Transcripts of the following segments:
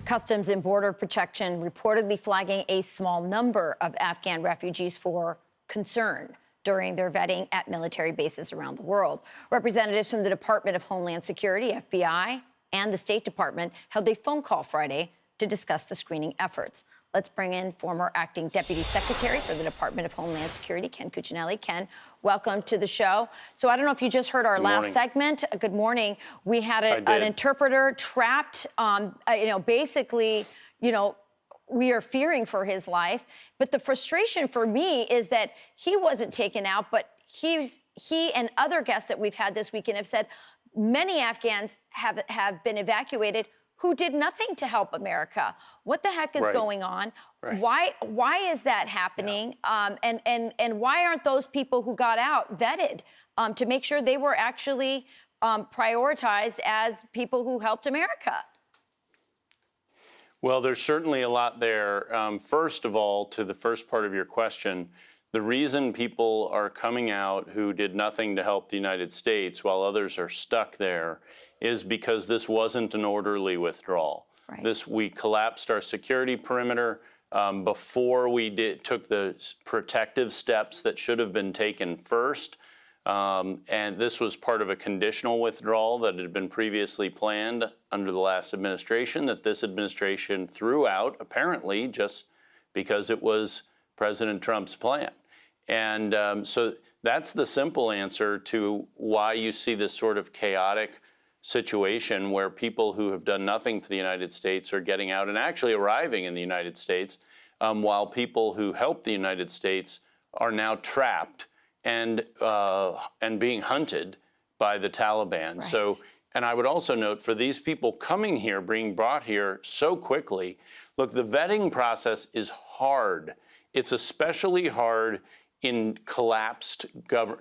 Customs and Border Protection reportedly flagging a small number of Afghan refugees for concern during their vetting at military bases around the world. Representatives from the Department of Homeland Security, FBI, and the State Department held a phone call Friday to discuss the screening efforts. Let's bring in former Acting Deputy Secretary for the Department of Homeland Security, Ken Cuccinelli. Ken, welcome to the show. So I don't know if you just heard our last segment. Good morning. We had an interpreter trapped, basically, we are fearing for his life. But the frustration for me is that he wasn't taken out, but he and other guests that we've had this weekend have said many Afghans have been evacuated who did nothing to help America. What the heck is going on? Why is that happening? And why aren't those people who got out vetted to make sure they were actually prioritized as people who helped America? Well, there's certainly a lot there. First of all, to the first part of your question, the reason people are coming out who did nothing to help the United States while others are stuck there is because this wasn't an orderly withdrawal. We collapsed our security perimeter before we took the protective steps that should have been taken first. And this was part of a conditional withdrawal that had been previously planned under the last administration that this administration threw out, apparently just because it was President Trump's plan. And so that's the simple answer to why you see this sort of chaotic situation where people who have done nothing for the United States are getting out and actually arriving in the United States, while people who helped the United States are now trapped and being hunted by the Taliban. So, and I would also note for these people coming here, being brought here so quickly, look, the vetting process is hard. It's especially hard in collapsed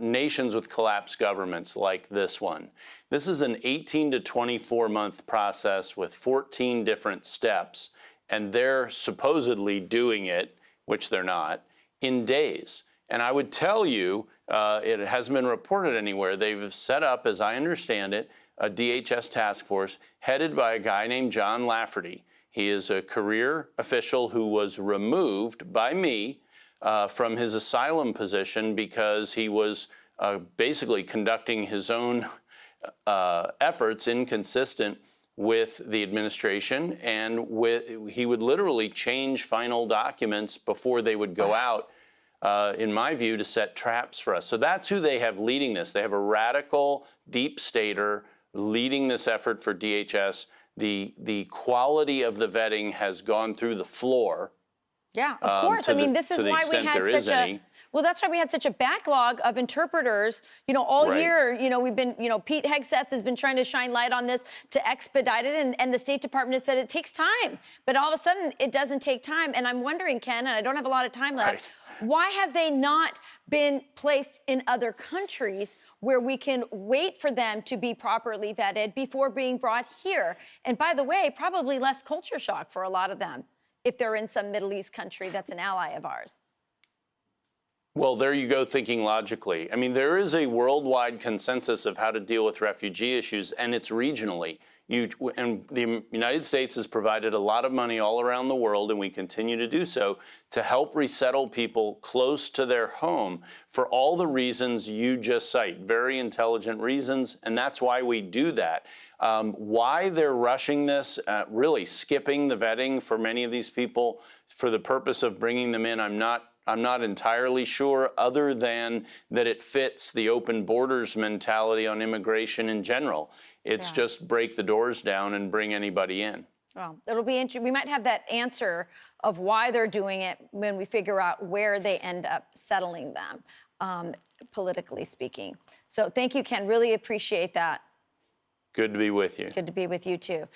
nations with collapsed governments like this one. This is an 18 to 24 month process with 14 different steps, and they're supposedly doing it, which they're not, in days. And I would tell you, it hasn't been reported anywhere, they've set up, as I understand it, a DHS task force headed by a guy named John Lafferty. He is a career official who was removed by me from his asylum position because he was basically conducting his own efforts inconsistent with the administration, and he would literally change final documents before they would go out, in my view, to set traps for us. So that's who they have leading this. They have a radical deep stater leading this effort for DHS. The quality of the vetting has gone through the floor. Yeah, of course. I mean, this is why we had such a that's why we had such a backlog of interpreters. All year, we've been, Pete Hegseth has been trying to shine light on this to expedite it, and the State Department has said it takes time. But all of a sudden, it doesn't take time. And I'm wondering, Ken, and I don't have a lot of time left, why have they not been placed in other countries where we can wait for them to be properly vetted before being brought here? And by the way, probably less culture shock for a lot of them if they're in some Middle East country that's an ally of ours. Well, there you go, thinking logically. I mean, there is a worldwide consensus of how to deal with refugee issues, and it's regionally. And the United States has provided a lot of money all around the world, and we continue to do so, to help resettle people close to their home for all the reasons you just cite, very intelligent reasons, and that's why we do that. Why they're rushing this, really skipping the vetting for many of these people for the purpose of bringing them in, I'm not entirely sure, other than that it fits the open borders mentality on immigration in general. It's just break the doors down and bring anybody in. Well, it'll be interesting. We might have that answer of why they're doing it when we figure out where they end up settling them, politically speaking. So thank you, Ken. Really appreciate that. Good to be with you. Good to be with you, too.